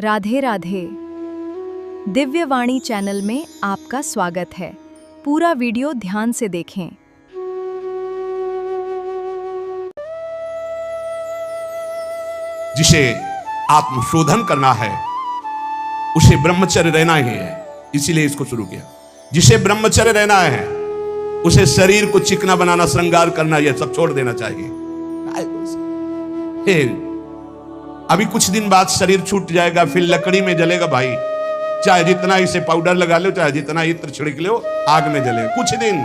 Radhe Radhe. Divyavani channel में आपका स्वागत है। पूरा वीडियो ध्यान से देखें। जिसे आत्मशोधन करना है उसे ब्रह्मचर्य रहना ही है, इसीलिए इसको शुरू किया। जिसे ब्रह्मचर्य रहना है उसे शरीर को चिकना बनाना, श्रृंगार करना, यह सब छोड़ देना चाहिए। अभी कुछ दिन बाद शरीर छूट जाएगा, फिर लकड़ी में जलेगा भाई। चाहे जितना इसे पाउडर लगा लो, चाहे जितना इत्र छिड़क लो, आग में जलेगा कुछ दिन।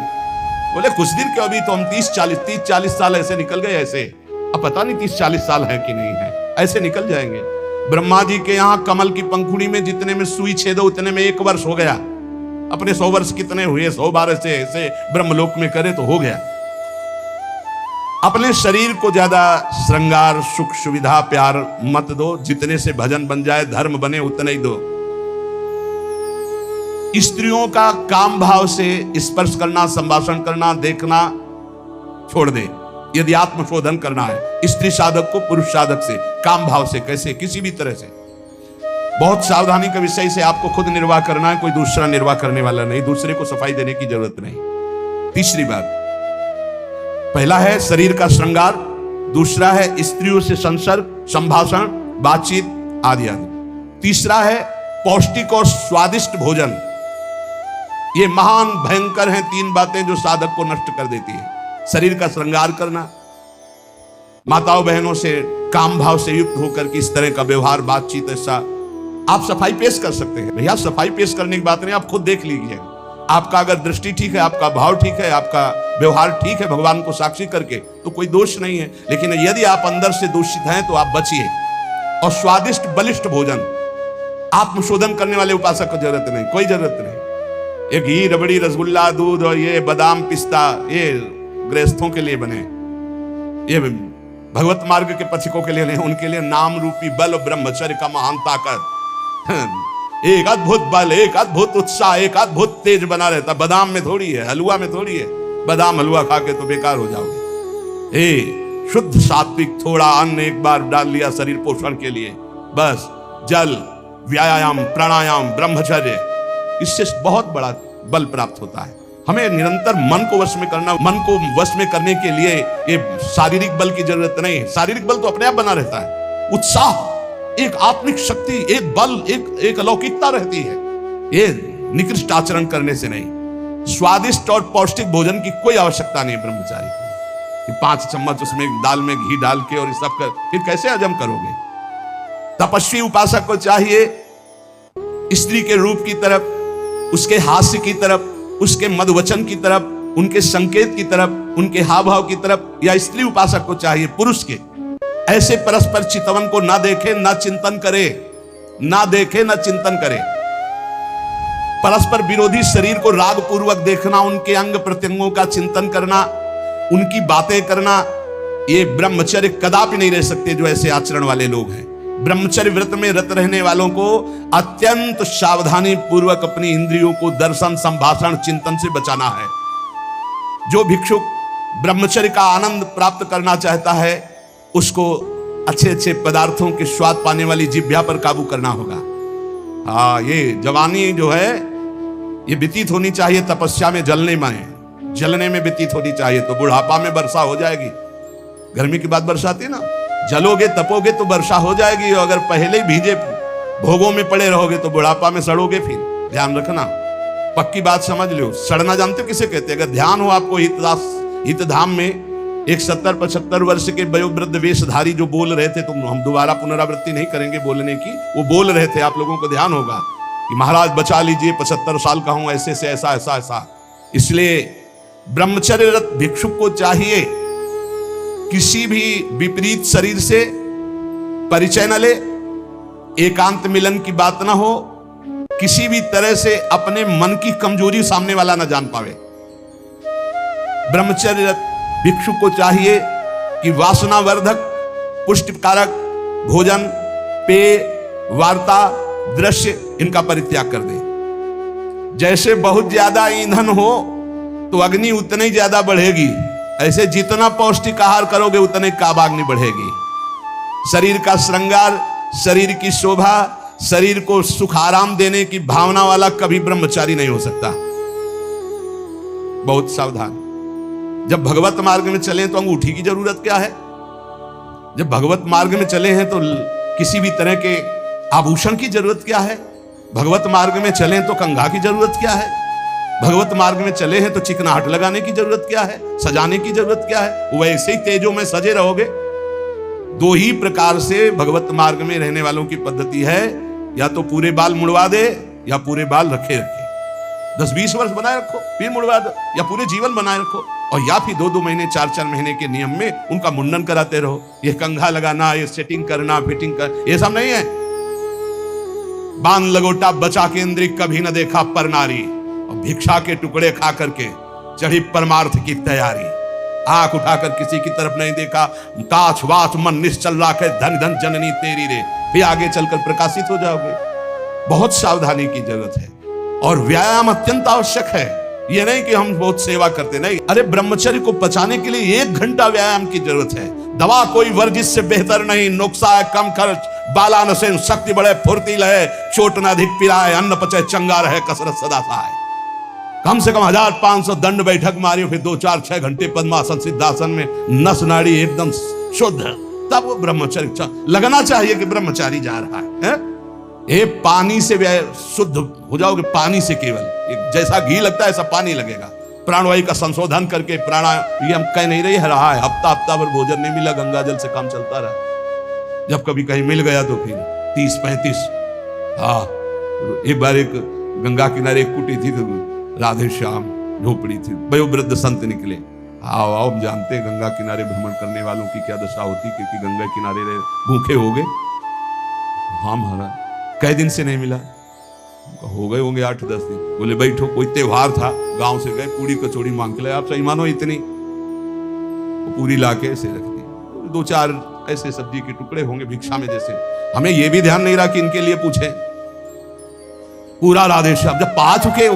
बोले कुछ दिन क्यों, अभी तो हम 30-40 साल ऐसे निकल गए। ऐसे अब पता नहीं 30-40 साल है कि नहीं है, ऐसे निकल जाएंगे। ब्रह्मा जी के यहाँ कमल की पंखुड़ी में जितने में सुई छेदो उतने में 1 वर्ष हो गया। अपने 100 वर्ष कितने हुए, 112 से ऐसे ब्रह्मलोक में करे तो हो गया। अपने शरीर को ज्यादा श्रृंगार, सुख, सुविधा, प्यार मत दो। जितने से भजन बन जाए, धर्म बने, उतने ही दो। स्त्रियों का काम भाव से स्पर्श करना, संभाषण करना, देखना छोड़ दे। यदि आत्मशोधन करना है स्त्री साधक को पुरुष साधक से, काम भाव से, कैसे, किसी भी तरह से। बहुत सावधानी का विषय से आपको खुद निर्वाह करना है, कोई दूसरा निर्वाह करने वाला नहीं, दूसरे को सफाई देने की जरूरत नहीं। तीसरी बात, पहला है शरीर का श्रृंगार, दूसरा है स्त्रियों से संसर्ग, संभाषण, बातचीत आदि आदि। तीसरा है पौष्टिक और स्वादिष्ट भोजन। ये महान भयंकर हैं 3 बातें जो साधक को नष्ट कर देती है। शरीर का श्रृंगार करना, माताओं बहनों से काम भाव से युक्त होकर के इस तरह का व्यवहार, बातचीत, ऐसा आप सफाई पेश कर सकते हैं। भैया सफाई पेश करने की बात नहीं, आप खुद देख लीजिए। आपका अगर दृष्टि ठीक है, आपका भाव ठीक है, आपका व्यवहार ठीक है, भगवान को साक्षी करके, तो कोई दोष नहीं है। लेकिन यदि आप अंदर से दूषित हैं तो आप बचिए। और स्वादिष्ट बलिष्ठ भोजन, आत्मशोधन करने वाले उपासक को जरूरत नहीं, कोई जरूरत नहीं। ये घी, रबड़ी, रसगुल्ला, दूध और ये बादाम, पिस्ता, ये गृहस्थों के लिए बने, ये भगवत मार्ग के पथिकों के लिए नहीं। उनके लिए नाम रूपी बल, ब्रह्मचर्य का महान ताकत, एक अद्भुत बल, एक अद्भुत उत्साह, एक अद्भुत तेज बना रहता। बादाम में थोड़ी है, हलवा में थोड़ी है। बादाम हलवा खा के तो बेकार हो जाओगे। शुद्ध सात्विक थोड़ा अन्न एक बार डाल लिया शरीर पोषण के लिए, बस जल, व्यायाम, प्राणायाम, ब्रह्मचर्य, इससे बहुत बड़ा बल प्राप्त होता है। हमें निरंतर मन को वश में करना। मन को वश में करने के लिए ये शारीरिक बल की जरूरत नहीं है। शारीरिक बल तो अपने आप बना रहता है। उत्साह, एक आत्मिक शक्ति, एक बल, एक अलौकिकता रहती है। ये निकृष्ट आचरण करने से नहीं। स्वादिष्ट और पौष्टिक भोजन की कोई आवश्यकता नहीं ब्रह्मचारी को। 5 चम्मच उसमें दाल में घी डाल के और ये सब कर, फिर कैसे हजम करोगे। तपस्वी उपासक को चाहिए स्त्री के रूप की तरफ, उसके हास्य की तरफ, उसके मधुवचन की तरफ, उनके संकेत की तरफ, उनके हाव भाव की तरफ, या स्त्री उपासक को चाहिए पुरुष के ऐसे परस्पर चितवन को ना देखे, ना चिंतन करे, ना देखे, ना चिंतन करे। परस्पर विरोधी शरीर को राग पूर्वक देखना, उनके अंग प्रत्यंगों का चिंतन करना, उनकी बातें करना, ये ब्रह्मचर्य कदापि नहीं रह सकते जो ऐसे आचरण वाले लोग हैं। ब्रह्मचर्य व्रत में रत रहने वालों को अत्यंत सावधानी पूर्वक अपनी इंद्रियों को दर्शन, संभाषण, चिंतन से बचाना है। जो भिक्षुक ब्रह्मचर्य का आनंद प्राप्त करना चाहता है उसको अच्छे अच्छे पदार्थों के स्वाद पाने वाली जिह्वा पर काबू करना होगा। हाँ, ये जवानी जो है ये व्यतीत होनी चाहिए तपस्या में, जलने में व्यतीत होनी चाहिए, तो बुढ़ापा में वर्षा हो जाएगी। गर्मी की बात वर्षा आती है ना, जलोगे तपोगे तो वर्षा हो जाएगी। और अगर पहले ही भीजे भोगों में पड़े रहोगे तो बुढ़ापा में सड़ोगे। फिर ध्यान रखना, पक्की बात समझ लो। सड़ना जानते हो किसे कहते हैं? अगर ध्यान हो आपको हितधाम में, एक 70-75 वर्ष के वयोवृद्ध वेशधारी जो बोल रहे थे, तो हम दोबारा पुनरावृत्ति नहीं करेंगे बोलने की, वो बोल रहे थे, आप लोगों को ध्यान होगा कि महाराज बचा लीजिए, 75 साल का हूं, ऐसे से ऐसा ऐसा ऐसा। इसलिए ब्रह्मचर्यरत भिक्षुक को चाहिए किसी भी विपरीत शरीर से परिचय न ले, एकांत मिलन की बात ना हो, किसी भी तरह से अपने मन की कमजोरी सामने वाला ना जान पावे। ब्रह्मचर्यरत भिक्षुक को चाहिए कि वासनावर्धक, पुष्टिकारक भोजन, पेय, वार्ता, दृश्य, इनका परित्याग कर दे। जैसे बहुत ज्यादा ईंधन हो तो अग्नि उतनी ज्यादा बढ़ेगी, ऐसे जितना पौष्टिक आहार करोगे उतने काबाग्नि बढ़ेगी। शरीर का श्रृंगार, शरीर की शोभा, शरीर को सुख आराम देने की भावना वाला कभी ब्रह्मचारी नहीं हो सकता। बहुत सावधान। जब भगवत मार्ग में चले तो अंगूठी की जरूरत क्या है? जब भगवत मार्ग में चले हैं तो किसी भी तरह के आभूषण की जरूरत क्या है? भगवत मार्ग में चले तो कंघा की जरूरत क्या है? भगवत मार्ग में चले हैं तो चिकनाहट लगाने की जरूरत क्या है? सजाने की जरूरत क्या है? वैसे ही तेजों में सजे रहोगे। दो ही प्रकार से भगवत मार्ग में रहने वालों की पद्धति है, या तो पूरे बाल मुड़वा दे या पूरे बाल रखे रखे, 10-20 वर्ष बनाए रखो फिर मुड़वा दो, या पूरे जीवन बनाए रखो, और या फिर 2-2 महीने 4-4 महीने के नियम में उनका मुंडन कराते रहो। ये कंघा लगाना, ये सेटिंग करना, फिटिंग कर, ये सब नहीं है। बांध लगोटा बचा केंद्री कभी न देखा पर नारी, और भिक्षा के टुकड़े खा करके चढ़ी परमार्थ की तैयारी। आंख उठाकर किसी की तरफ नहीं देखा, काछ वाच मन निश्चल राखे, धन धन जननी तेरी रे, फिर आगे चलकर प्रकाशित हो जाओगे। बहुत सावधानी की जरूरत है और व्यायाम अत्यंत आवश्यक है। ये नहीं कि हम बहुत सेवा करते, नहीं। अरे ब्रह्मचर्य को बचाने के लिए 1 घंटा व्यायाम की जरूरत है। दवा कोई वर्जिश से बेहतर नहीं, नुक्सा है कम खर्च, बाला नसेन, शक्ति बढ़े, फुर्ती लहे, चोट न अधिक पिराए, अन्न पचे चंगा रहे, कसरत सदा सहाय। कम से कम 1500 दंड बैठक मारियो, फिर 2-4-6 घंटे पद्मासन सिद्धासन में नस नाड़ी एकदम शुद्ध, तब वो ब्रह्मचर्य लगना चाहिए कि ब्रह्मचारी जा रहा है। ये पानी से शुद्ध हो जाओगे, पानी से केवल, जैसा घी लगता है ऐसा पानी लगेगा। प्राणवायु का संशोधन करके ये हम कह नहीं रहे है, हफ्ता भर भोजन नहीं मिला, गंगा जल से काम चलता रहा। जब कभी कहीं मिल गया तो फिर 30-35। हाँ, एक बार एक गंगा किनारे एक कुटी थी, तो राधे श्याम झोपड़ी थी, वयोवृद्ध संत निकले। आओ आओ, हम जानते हैं गंगा किनारे भ्रमण करने वालों की क्या दशा होती, क्योंकि गंगा किनारे रहे भूखे हो गए। हाँ महाराज, कई दिन से नहीं मिला, हो गए होंगे 8-10 दिन। बोले बैठो, कोई त्योहार था, गांव से गए, पूरी कचौड़ी मांग के लाए। आप सही मानो इतनी, पूरी लाके ऐसे रख दी, 2-4 ऐसे सब्जी के टुकड़े होंगे भिक्षा में जैसे। हमें यह भी ध्यान नहीं रहा कि इनके लिए पूछे। पूरा राधे श्याम जब पा चुके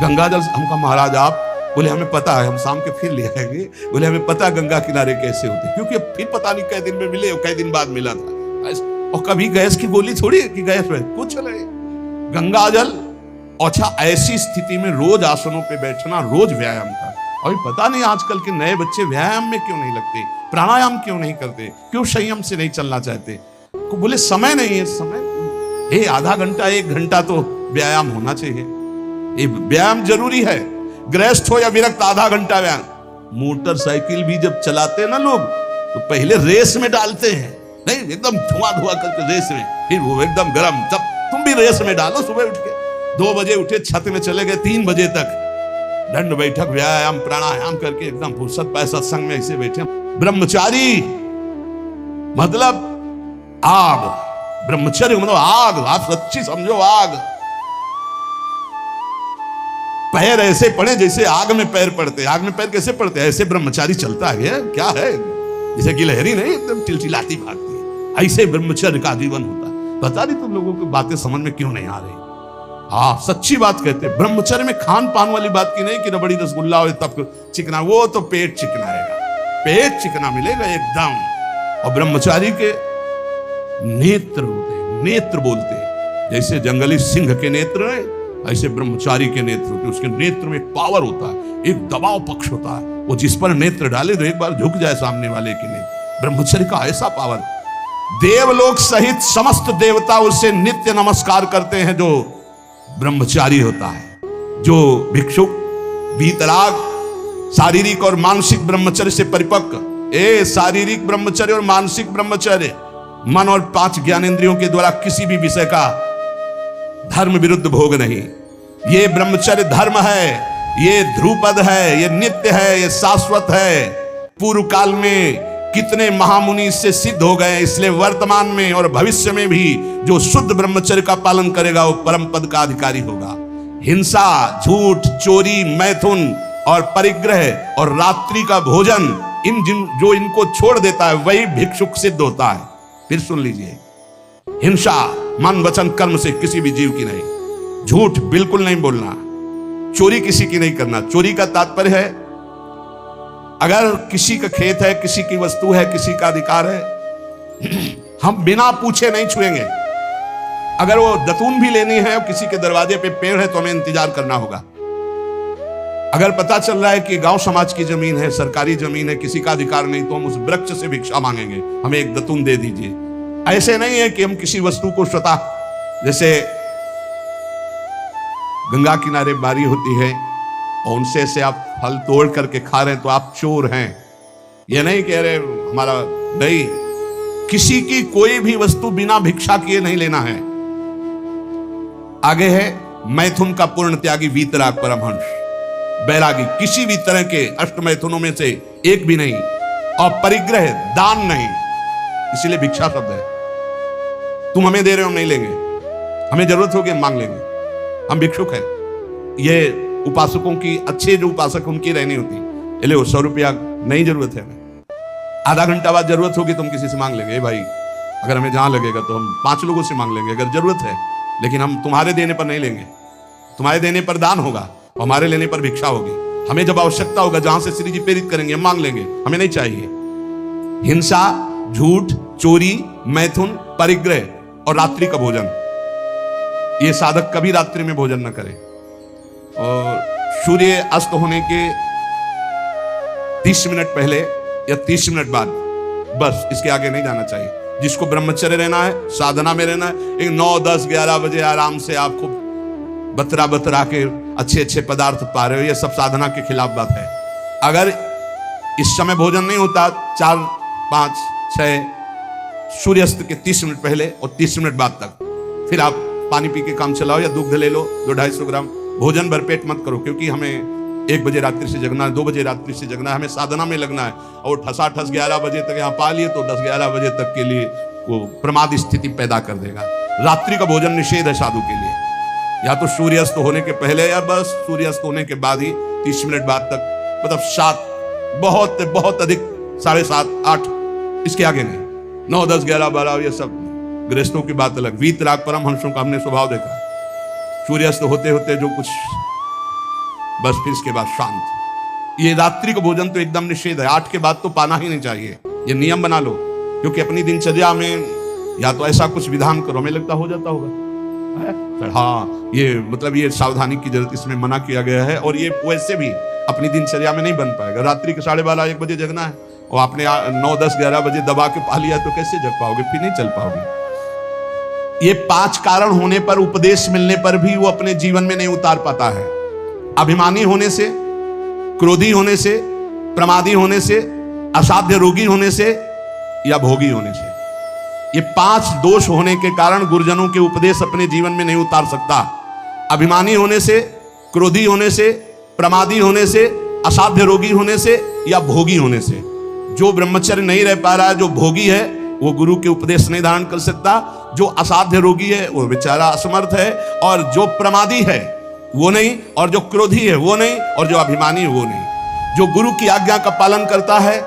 गंगा जल, हमका महाराज आप, बोले हमें पता है, हम शाम के फिर ले आएंगे। बोले हमें पता गंगा किनारे कैसे होते, क्योंकि फिर पता नहीं कै दिन में मिले, कै दिन बाद मिला था। और कभी गैस की गोली थोड़ी कि गैस में कुछ नहीं, गंगा जल। अच्छा, ऐसी स्थिति में रोज आसनों पे बैठना, रोज व्यायाम का। और पता नहीं आजकल के नए बच्चे व्यायाम में क्यों नहीं लगते, प्राणायाम क्यों नहीं करते, क्यों संयम से नहीं चलना चाहते। बोले समय नहीं है, समय आधा घंटा 1 घंटा तो व्यायाम होना चाहिए। ये व्यायाम जरूरी है, गृहस्थ हो या विरक्त, आधा घंटा व्यायाम। मोटरसाइकिल भी जब चलाते हैं ना लोग, तो पहले रेस में डालते हैं, नहीं एकदम धुआं करके रेस में, फिर वो एकदम गर्म, तब तुम भी रेस में डालो। सुबह उठ के 2 बजे उठे, छत में चले गए, 3 बजे तक दंड बैठक व्यायाम प्राणायाम करके एकदम फुर्सत पाए, सत्संग में ऐसे बैठे। ब्रह्मचारी मतलब आग, ब्रह्मचर्य मतलब आग, आप सच्ची समझो आग। पैर ऐसे पड़े जैसे आग में पैर पड़ते। आग में पैर कैसे पड़ते? ऐसे ब्रह्मचारी चलता है, क्या है, जैसे कि लहरी नहीं एकदम चिलचिलाती भागती है, ऐसे ब्रह्मचर्य का जीवन होता है। पता नहीं तुम लोगों की बातें समझ में क्यों नहीं आ रही। हाँ, सच्ची बात कहते हैं। ब्रह्मचर्य में खान पान वाली बात की नहीं कि रबड़ी रसगुल्ला हो तब चिकना, वो तो पेट चिकनाएगा, पेट चिकना मिलेगा एकदम। और ब्रह्मचारी के नेत्र होते हैं, नेत्र बोलते हैं, जैसे जंगली सिंह के नेत्र है, ऐसे ब्रह्मचारी के नेत्र होते हैं। उसके नेत्र में एक पावर होता है, एक दबाव पक्ष होता है, वो जिस पर नेत्र डाले तो एक बार झुक जाए सामने वाले के नेत्र। ब्रह्मचर्य का ऐसा पावर, देवलोक सहित समस्त देवता उसे नित्य नमस्कार करते हैं जो ब्रह्मचारी होता है। जो भिक्षुक वीतराग शारीरिक और मानसिक ब्रह्मचर्य से परिपक्व, शारीरिक ब्रह्मचर्य और मानसिक ब्रह्मचर्य, मन और 5 ज्ञानेंद्रियों के द्वारा किसी भी विषय का धर्म विरुद्ध भोग नहीं, ये ब्रह्मचर्य धर्म है, ये ध्रुपद है, ये नित्य है, ये शाश्वत है। पूर्व काल में कितने महामुनि इससे सिद्ध हो गए, इसलिए वर्तमान में और भविष्य में भी जो शुद्ध ब्रह्मचर्य का पालन करेगा वो परम पद का अधिकारी होगा। हिंसा, झूठ, चोरी, मैथुन और परिग्रह और रात्रि का भोजन, जो इनको छोड़ देता है वही भिक्षुक सिद्ध होता है। फिर सुन लीजिए, हिंसा मन वचन कर्म से किसी भी जीव की नहीं, झूठ बिल्कुल नहीं बोलना, चोरी किसी की नहीं करना। चोरी का तात्पर्य है अगर किसी का खेत है, किसी की वस्तु है, किसी का अधिकार है, हम बिना पूछे नहीं छुएंगे। अगर वो दतून भी लेनी है और किसी के दरवाजे पे पेड़ है तो हमें इंतजार करना होगा। अगर पता चल रहा है कि गांव समाज की जमीन है, सरकारी जमीन है, किसी का अधिकार नहीं, तो हम उस वृक्ष से भिक्षा मांगेंगे, हमें एक दतून दे दीजिए। ऐसे नहीं है कि हम किसी वस्तु को स्वतः, जैसे गंगा किनारे बारी होती है और उनसे से आप फल तोड़ करके खा रहे हैं तो आप चोर हैं। ये नहीं कह रहे हमारा, नहीं, किसी की कोई भी वस्तु बिना भिक्षा किए नहीं लेना है। आगे है मैथुन का पूर्ण त्यागी वीतराग परमहंस, बैरागी, किसी भी तरह के अष्ट मैथुनों में से एक भी नहीं, और परिग्रह, दान नहीं, इसीलिए भिक्षा शब्द है। तुम हमें दे रहे हो, हम नहीं लेंगे, हमें जरूरत होगी हम मांग लेंगे, हम भिक्षुक हैं। ये उपासकों की, अच्छे जो उपासक उनकी रहनी होती, ये लो 100 रुपया नहीं जरूरत है हमें, आधा घंटा बाद जरूरत होगी तो हम किसी से मांग लेंगे, भाई अगर हमें जहां लगेगा तो हम 5 लोगों से मांग लेंगे अगर जरूरत है, लेकिन हम तुम्हारे देने पर नहीं लेंगे। तुम्हारे देने पर दान होगा, हमारे लेने पर भिक्षा होगी। हमें जब आवश्यकता होगा, जहां से श्री जी प्रेरित करेंगे, हम मांग लेंगे, हमें नहीं चाहिए। हिंसा, झूठ, चोरी, मैथुन, परिग्रह और रात्रि का भोजन, ये साधक कभी रात्रि में भोजन न करे। और सूर्य अस्त होने के 30 मिनट पहले या 30 मिनट बाद, बस इसके आगे नहीं जाना चाहिए। जिसको ब्रह्मचर्य रहना है, साधना में रहना है, एक 9, 10, 11 बजे आराम से आप खूब बतरा के अच्छे अच्छे पदार्थ पा रहे हो, ये सब साधना के खिलाफ बात है। अगर इस समय भोजन नहीं होता, 4, 5, 6 सूर्यास्त के 30 मिनट पहले और 30 मिनट बाद तक, फिर आप पानी पी के काम चलाओ या दूध ले लो 200-250 ग्राम। भोजन भरपेट मत करो, क्योंकि हमें 1 बजे रात्रि से जगना है, 2 बजे रात्रि से जगना है, हमें साधना में लगना है। और ठसाठस 11 बजे तक यहाँ पा लिए तो 10-11 बजे तक के लिए वो प्रमाद स्थिति पैदा कर देगा। रात्रि का भोजन निषेध है साधु के लिए, या तो सूर्यास्त होने के पहले या बस सूर्यास्त होने के बाद ही 30 मिनट बाद तक, मतलब 7, बहुत बहुत अधिक 7:30, 8, इसके आगे नहीं। 9, 10, 11, 12 ये सब गृहस्थों की बात अलग। वीतराग परमहंसों का हमने स्वभाव देखा, सूर्यास्त होते होते जो कुछ, बस फिर इसके बाद शांत। ये रात्रि का भोजन तो एकदम निषेध है, 8 के बाद तो पाना ही नहीं चाहिए, ये नियम बना लो। क्योंकि अपनी दिनचर्या में या तो ऐसा कुछ विधान करो, हमें लगता हो जाता होगा, हाँ ये मतलब ये सावधानी की जरूरत, इसमें मना किया गया है। और ये वैसे भी अपनी दिनचर्या में नहीं बन पाएगा। रात्रि के 12:30-1 बजे जगना है और आपने 9, 10, 11 बजे दबा के पा लिया तो कैसे जग पाओगे, फिर नहीं चल पाओगे। ये 5 कारण होने पर, उपदेश मिलने पर भी वो अपने जीवन में नहीं उतार पाता है। अभिमानी होने से, क्रोधी होने से, प्रमादी होने से, असाध्य रोगी होने से या भोगी होने से, ये 5 दोष होने के कारण गुरुजनों के उपदेश अपने जीवन में नहीं उतार सकता। अभिमानी होने से, क्रोधी होने से, प्रमादी होने से, असाध्य रोगी होने से या भोगी होने से। जो ब्रह्मचर्य नहीं रह पा रहा है, जो भोगी है, वो गुरु के उपदेश नहीं धारण कर सकता। जो असाध्य रोगी है वो बेचारा असमर्थ है, और जो प्रमादी है वो नहीं, और जो क्रोधी है वो नहीं, और जो अभिमानी है वो नहीं। जो गुरु की आज्ञा का पालन करता है,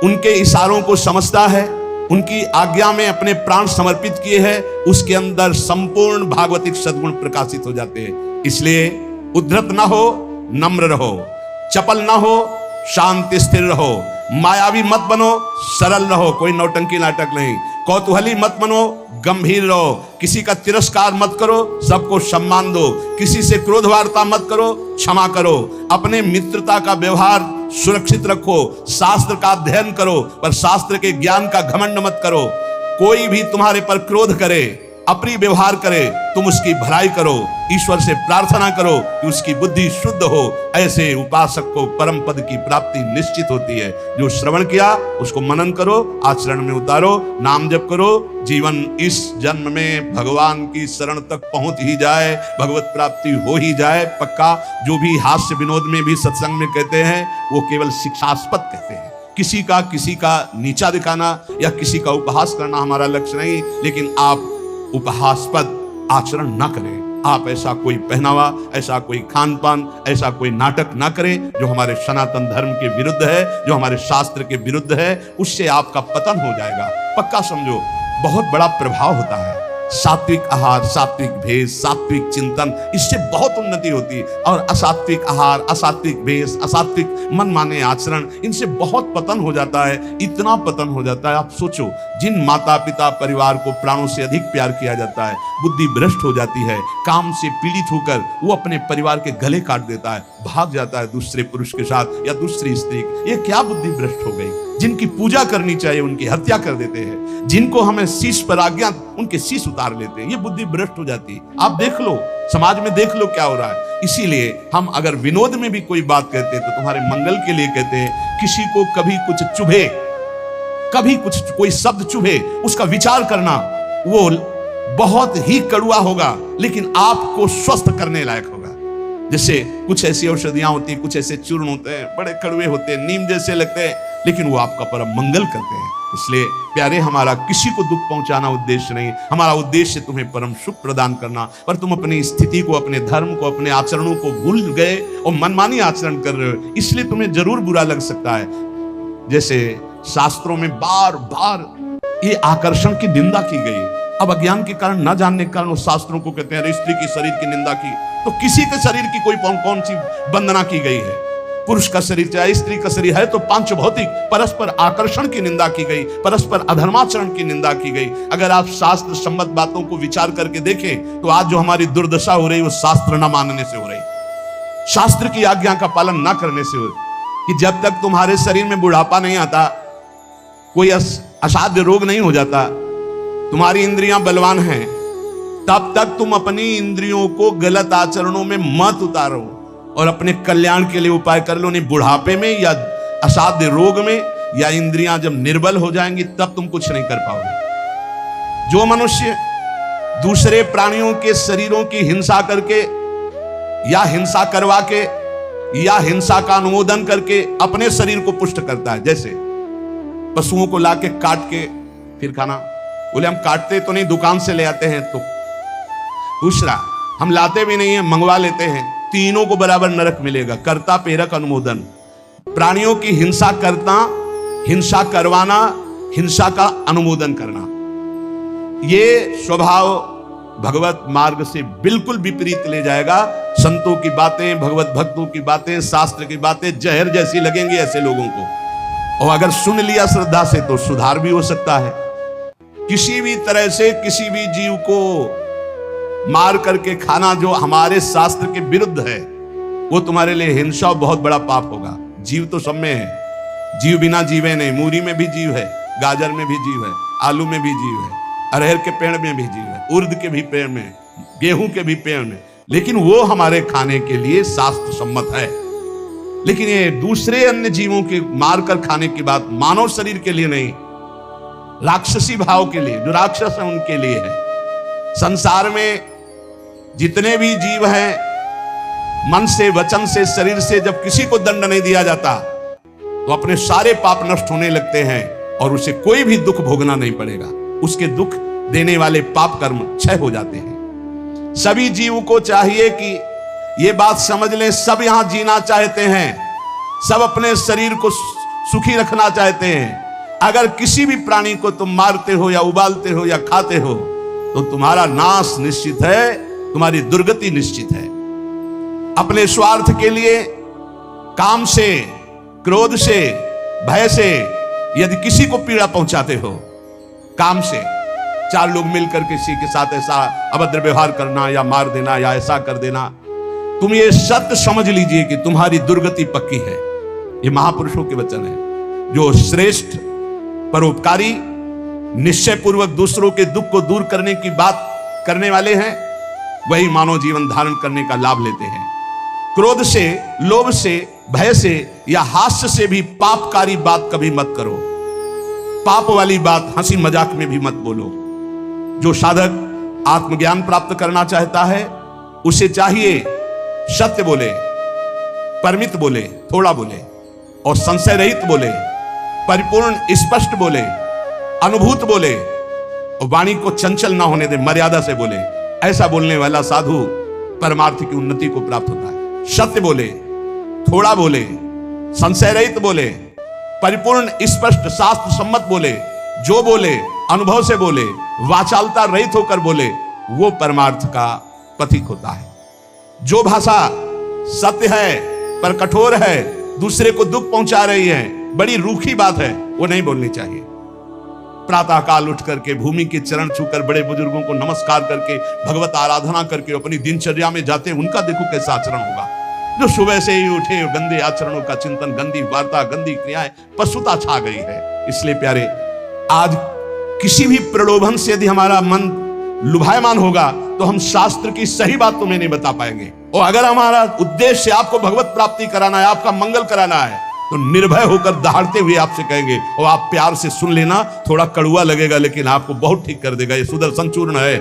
उनके इशारों को समझता है, उनकी आज्ञा में अपने प्राण समर्पित किए हैं, उसके अंदर संपूर्ण भागवतिक सद्गुण प्रकाशित हो जाते हैं। इसलिए उद्धत ना हो, नम्र रहो, चपल ना हो, शांति स्थिर रहो, मायावी मत बनो, सरल रहो, कोई नौटंकी नाटक नहीं, कौतूहली मत बनो, गंभीर रहो, किसी का तिरस्कार मत करो, सबको सम्मान दो, किसी से क्रोध वार्ता मत करो, क्षमा करो, अपने मित्रता का व्यवहार सुरक्षित रखो, शास्त्र का अध्ययन करो, पर शास्त्र के ज्ञान का घमंड मत करो। कोई भी तुम्हारे पर क्रोध करे, अप्रिय व्यवहार करे, तुम उसकी भलाई करो, ईश्वर से प्रार्थना करो कि उसकी बुद्धि शुद्ध हो। ऐसे उपासक को परम पद की प्राप्ति निश्चित होती है। जो श्रवण किया उसको मनन करो, आचरण में उतारो, नाम जप करो, जीवन इस जन्म में भगवान की शरण तक पहुंच ही जाए, भगवत प्राप्ति हो ही जाए पक्का। जो भी हास्य विनोद में भी सत्संग में कहते हैं वो केवल शिक्षास्पद कहते हैं। किसी का नीचा दिखाना या किसी का उपहास करना हमारा लक्ष्य नहीं, लेकिन आप उपहासपद आचरण ना करें। आप ऐसा कोई पहनावा, ऐसा कोई खान पान, ऐसा कोई नाटक ना करें जो हमारे सनातन धर्म के विरुद्ध है, जो हमारे शास्त्र के विरुद्ध है। उससे आपका पतन हो जाएगा, पक्का समझो। बहुत बड़ा प्रभाव होता है सात्विक आहार, सात्विक भेष, सात्विक चिंतन, इससे बहुत उन्नति होती है। और असात्विक आहार, असात्विक भेष, असात्विक मनमाने आचरण, इनसे बहुत पतन हो जाता है। इतना पतन हो जाता है, आप सोचो, जिन माता पिता परिवार को प्राणों से अधिक प्यार किया जाता है, बुद्धि भ्रष्ट हो जाती है, काम से पीड़ित होकर वो अपने परिवार के गले काट देता है, भाग जाता है दूसरे पुरुष के साथ या दूसरी स्त्री। ये क्या बुद्धि भ्रष्ट हो गई? जिनकी पूजा करनी चाहिए उनकी हत्या कर देते हैं, जिनको हमें शीश पर आज्ञा उनके शीश उतार लेते हैं। ये बुद्धि भ्रष्ट हो जाती है। आप देख लो, समाज में देख लो क्या हो रहा है। इसीलिए हम अगर विनोद में भी कोई बात कहते हैं तो तुम्हारे मंगल के लिए कहते हैं। किसी को कभी कुछ चुभे, कभी कुछ कोई शब्द चुभे, उसका विचार करना, वो बहुत ही कड़वा होगा लेकिन आपको स्वस्थ करने लायक होगा। जैसे कुछ ऐसी औषधियां होती हैं, कुछ ऐसे चूर्ण होते हैं, बड़े कड़वे होते हैं, नीम जैसे लगते हैं, लेकिन वो आपका परम मंगल करते हैं। इसलिए प्यारे, हमारा किसी को दुख पहुंचाना उद्देश्य नहीं, हमारा उद्देश्य तुम्हें परम सुख प्रदान करना। पर तुम अपनी स्थिति को, अपने धर्म को, अपने आचरणों को भूल गए और मनमानी आचरण कर रहे हो, इसलिए तुम्हें जरूर बुरा लग सकता है। जैसे शास्त्रों में बार बार ये आकर्षण की निंदा की गई। अब अज्ञान के कारण, न जानने के कारण वो शास्त्रों को कहते हैं, स्त्री की शरीर की निंदा की, तो किसी के शरीर की कोई कौन सी वंदना की गई है? पुरुष का शरीर चाहे स्त्री का शरीर है तो पांच भौतिक परस्पर आकर्षण की निंदा की गई, परस्पर अधर्माचरण की निंदा की गई। अगर आप शास्त्र सम्मत बातों को विचार करके देखें तो आज जो हमारी दुर्दशा हो रही वो शास्त्र न मानने से हो रही, शास्त्र की आज्ञा का पालन न करने से हो रही। कि जब तक तुम्हारे शरीर में बुढ़ापा नहीं आता, कोई असाध्य रोग नहीं हो जाता, तुम्हारी इंद्रियां बलवान हैं, तब तक तुम अपनी इंद्रियों को गलत आचरणों में मत उतारो और अपने कल्याण के लिए उपाय कर लो। नहीं बुढ़ापे में या असाध्य रोग में या इंद्रियां जब निर्बल हो जाएंगी तब तुम कुछ नहीं कर पाओगे। जो मनुष्य दूसरे प्राणियों के शरीरों की हिंसा करके या हिंसा करवा के या हिंसा का अनुमोदन करके अपने शरीर को पुष्ट करता है, जैसे पशुओं को लाके काट के फिर खाना, बोले हम काटते तो नहीं, दुकान से ले आते हैं। तो दूसरा, हम लाते भी नहीं है, मंगवा लेते हैं। तीनों को बराबर नरक मिलेगा। कर्ता, प्रेरक, अनुमोदन। प्राणियों की हिंसा करना, हिंसा करवाना, हिंसा का अनुमोदन करना, ये स्वभाव भगवत मार्ग से बिल्कुल विपरीत ले जाएगा। संतों की बातें, भगवत भक्तों की बातें, शास्त्र की बातें जहर जैसी लगेंगी ऐसे लोगों को। और अगर सुन लिया श्रद्धा से तो सुधार भी हो सकता है। किसी भी तरह से किसी भी जीव को मार करके खाना जो हमारे शास्त्र के विरुद्ध है, वो तुम्हारे लिए हिंसा और बहुत बड़ा पाप होगा। जीव तो सब में है, जीव बिना जीवे नहीं। मूरी में भी जीव है, गाजर में भी जीव है, आलू में भी जीव है, अरहर के पेड़ में भी जीव है, उर्द के भी पेड़ में, गेहूं के भी पेड़ में, लेकिन वो हमारे खाने के लिए शास्त्र सम्मत है। लेकिन ये दूसरे अन्य जीवों के मारकर खाने की बात मानव शरीर के लिए नहीं, राक्षसी भाव के लिए, जो राक्षस है उनके लिए है। संसार में जितने भी जीव हैं, मन से, वचन से, शरीर से जब किसी को दंड नहीं दिया जाता तो अपने सारे पाप नष्ट होने लगते हैं और उसे कोई भी दुख भोगना नहीं पड़ेगा। उसके दुख देने वाले पाप कर्म क्षय हो जाते हैं। सभी जीव को चाहिए कि ये बात समझ लें, सब यहां जीना चाहते हैं, सब अपने शरीर को सुखी रखना चाहते हैं। अगर किसी भी प्राणी को तुम मारते हो या उबालते हो या खाते हो तो तुम्हारा नाश निश्चित है, तुम्हारी दुर्गति निश्चित है। अपने स्वार्थ के लिए, काम से, क्रोध से, भय से यदि किसी को पीड़ा पहुंचाते हो, काम से चार लोग मिलकर किसी के साथ ऐसा अभद्र व्यवहार करना या मार देना या ऐसा कर देना, तुम ये सत्य समझ लीजिए कि तुम्हारी दुर्गति पक्की है। ये महापुरुषों के वचन है। जो श्रेष्ठ, परोपकारी, निश्चय पूर्वक दूसरों के दुख को दूर करने की बात करने वाले हैं, वही मानव जीवन धारण करने का लाभ लेते हैं। क्रोध से, लोभ से, भय से या हास्य से भी पापकारी बात कभी मत करो। पाप वाली बात हंसी मजाक में भी मत बोलो। जो साधक आत्मज्ञान प्राप्त करना चाहता है उसे चाहिए सत्य बोले, परमित बोले, थोड़ा बोले और संशय रहित बोले, परिपूर्ण स्पष्ट बोले, अनुभूत बोले और वाणी को चंचल ना होने दे, मर्यादा से बोले। ऐसा बोलने वाला साधु परमार्थ की उन्नति को प्राप्त होता है। सत्य बोले, थोड़ा बोले, संशय रहित बोले, परिपूर्ण स्पष्ट शास्त्र सम्मत बोले, जो बोले अनुभव से बोले, वाचालता रहित होकर बोले, वो परमार्थ का प्रतीक होता है। जो भाषा सत्य है पर कठोर है, दूसरे को दुख पहुंचा रही है, बड़ी रूखी बात है, वो नहीं बोलनी चाहिए। प्रातः काल उठ करके भूमि के चरण छूकर बड़े बुजुर्गों को नमस्कार करके भगवत आराधना करके अपनी दिनचर्या में जाते हैं, उनका देखो कैसा आचरण होगा। जो सुबह से ही उठे गंदे आचरणों का चिंतन, गंदी वार्ता, गंदी क्रियाएं, पशुता छा गई है। इसलिए प्यारे, आज किसी भी प्रलोभन से यदि हमारा मन लुभायमान होगा तो हम शास्त्र की सही बात तुम्हें नहीं बता पाएंगे। और अगर हमारा उद्देश्य आपको भगवत प्राप्ति कराना है, आपका मंगल कराना है, तो निर्भय होकर दहाड़ते हुए आपसे कहेंगे, और आप प्यार से सुन लेना। थोड़ा कड़वा लगेगा लेकिन आपको बहुत ठीक कर देगा। ये सुदर्शन चूर्ण है,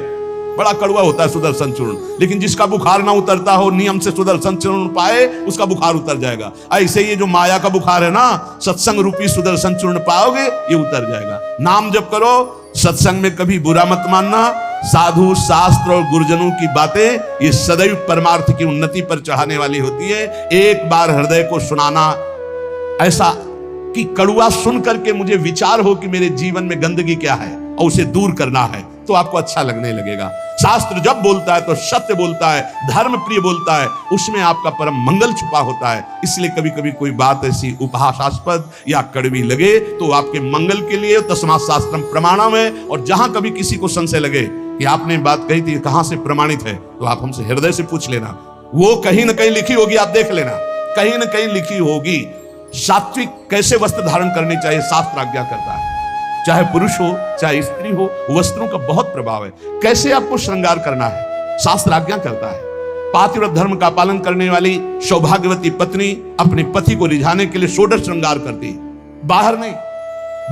बड़ा कड़वा होता है सुदर्शन चूर्ण, लेकिन जिसका बुखार ना उतरता हो, नियम से सुदर्शन चूर्ण पाए, उसका बुखार उतर जाएगा। ऐसे ये जो माया का बुखार है ना, सत्संग रूपी सुदर्शन चूर्ण पाओगे, ये उतर जाएगा। नाम जप करो, सत्संग में कभी बुरा मत मानना। साधु शास्त्र और गुरुजनों की बातें ये सदैव परमार्थ की उन्नति पर चढ़ाने वाली होती है। एक बार हृदय को सुनाना, ऐसा कि कड़ुआ सुन करके मुझे विचार हो कि मेरे जीवन में गंदगी क्या है और उसे दूर करना है, तो आपको अच्छा लगने लगेगा। शास्त्र जब बोलता है तो सत्य बोलता है, धर्म प्रिय बोलता है, उसमें आपका परम मंगल छुपा होता है। इसलिए कभी कभी कोई बात ऐसी उपहासास्पद या कड़वी लगे तो आपके मंगल के लिए तस्मात् शास्त्रम प्रमाणम है। और जहां कभी किसी को संशय लगे कि आपने बात कही थी कहां से प्रमाणित है, तो आप हमसे हृदय से पूछ लेना। वो कहीं ना कहीं लिखी होगी, आप देख लेना, कहीं ना कहीं लिखी होगी। सात्विक कैसे वस्त्र धारण करने चाहिए, शास्त्र आज्ञा करता है। चाहे पुरुष हो चाहे स्त्री हो, वस्त्रों का बहुत प्रभाव है। कैसे आपको श्रृंगार करना है, शास्त्र आज्ञा करता है। पातिव्रत धर्म का पालन करने वाली सौभाग्यवती पत्नी अपने पति को रिझाने के लिए षोडश श्रृंगार करती है। बाहर नहीं,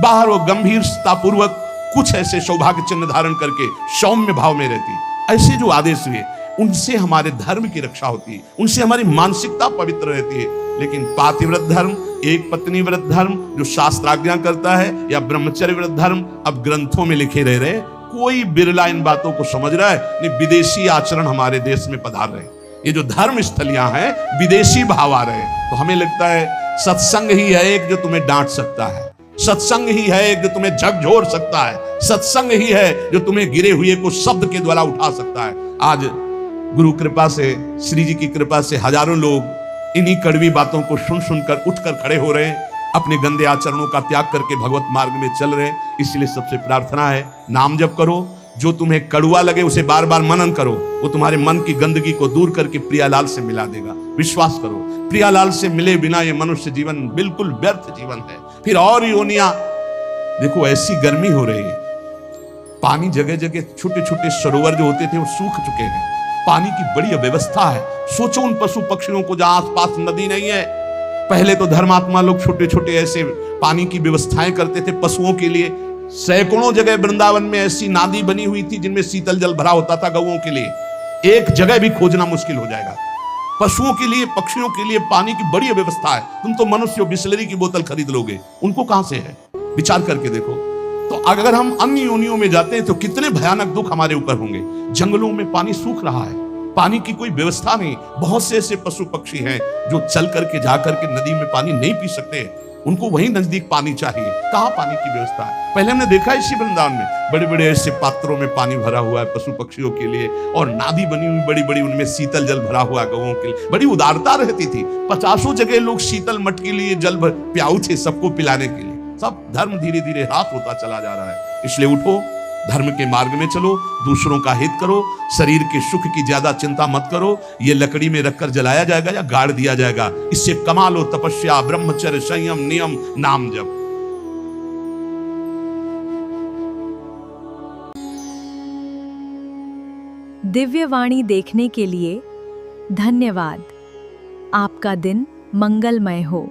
बाहर वो गंभीरता पूर्वक कुछ ऐसे सौभाग्य चिन्ह धारण करके सौम्य भाव में रहती है। ऐसे जो आदेश हुए, उनसे हमारे धर्म की रक्षा होती है, उनसे हमारी मानसिकता पवित्र रहती है। लेकिन पातिव्रत धर्म, एक पत्नी व्रत धर्म जो शास्त्र आज्ञा करता है, या ब्रह्मचर्य व्रत धर्म अब ग्रंथों में लिखे रह रहे, कोई बिरला इन बातों को समझ रहा है। नहीं, विदेशी आचरण हमारे देश में पधार रहे। ये जो धर्म स्थलियां हैं, विदेशी भाव आ रहे। तो हमें लगता है सत्संग ही है एक जो तुम्हें डांट सकता है, सत्संग ही है एक जो तुम्हें झकझोर सकता है, सत्संग ही है जो तुम्हें गिरे हुए को शब्द के द्वारा उठा सकता है। आज गुरु कृपा से, श्री जी की कृपा से हजारों लोग इन्हीं कड़वी बातों को सुन सुनकर उठकर खड़े हो रहे हैं, अपने गंदे आचरणों का त्याग करके भगवत मार्ग में चल रहे हैं। इसलिए सबसे प्रार्थना है, नाम जप करो। जो तुम्हें कड़वा लगे उसे बार बार मनन करो, वो तुम्हारे मन की गंदगी को दूर करके प्रियालाल से मिला देगा। विश्वास करो, प्रियालाल से मिले बिना ये मनुष्य जीवन बिल्कुल व्यर्थ जीवन है। फिर और योनियां देखो, ऐसी गर्मी हो रही है, पानी जगह जगह, छोटे छोटे सरोवर जो होते थे वो सूख चुके हैं। पानी की बड़ी अव्यवस्था है। सोचो उन पशु पक्षियों को जहां आसपास नदी नहीं है। पहले तो धर्मात्मा लोग छोटे छोटे ऐसे पानी की व्यवस्थाएं करते थे पशुओं के लिए। सैकड़ों जगह वृंदावन में ऐसी नादी बनी हुई थी जिनमें शीतल जल भरा होता था गौओं के लिए। एक जगह भी खोजना मुश्किल हो जाएगा। पशुओं के लिए, पक्षियों के लिए पानी की बड़ी व्यवस्था है। तुम तो मनुष्य बिस्लरी की बोतल खरीद लोगे, उनको कहां से है? विचार करके देखो। तो अगर हम अन्य योनियों में जाते हैं तो कितने भयानक दुख हमारे ऊपर होंगे। जंगलों में पानी सूख रहा है, पानी की कोई व्यवस्था नहीं। बहुत से ऐसे पशु पक्षी हैं जो चल करके जा करके नदी में पानी नहीं पी सकते, उनको वहीं नजदीक पानी चाहिए। कहां पानी की व्यवस्था है? पहले हमने देखा है इसी वृंदावन में बड़े बड़े ऐसे पात्रों में पानी भरा हुआ है पशु पक्षियों के लिए, और नादी बनी हुई बड़ी बड़ी, उनमें शीतल जल भरा हुआ गौओं के लिए। बड़ी उदारता रहती थी। 50 जगह लोग शीतल मट के लिए जल प्याऊ थे सबको पिलाने के लिए। सब धर्म धीरे धीरे ह्रास होता चला जा रहा है। इसलिए उठो, धर्म के मार्ग में चलो, दूसरों का हित करो, शरीर के सुख की ज्यादा चिंता मत करो। ये लकड़ी में रखकर जलाया जाएगा या गाड़ दिया जाएगा, इससे कमा लो तपस्या, ब्रह्मचर्य, संयम, नियम, नाम जप। दिव्यवाणी देखने के लिए धन्यवाद। आपका दिन मंगलमय हो।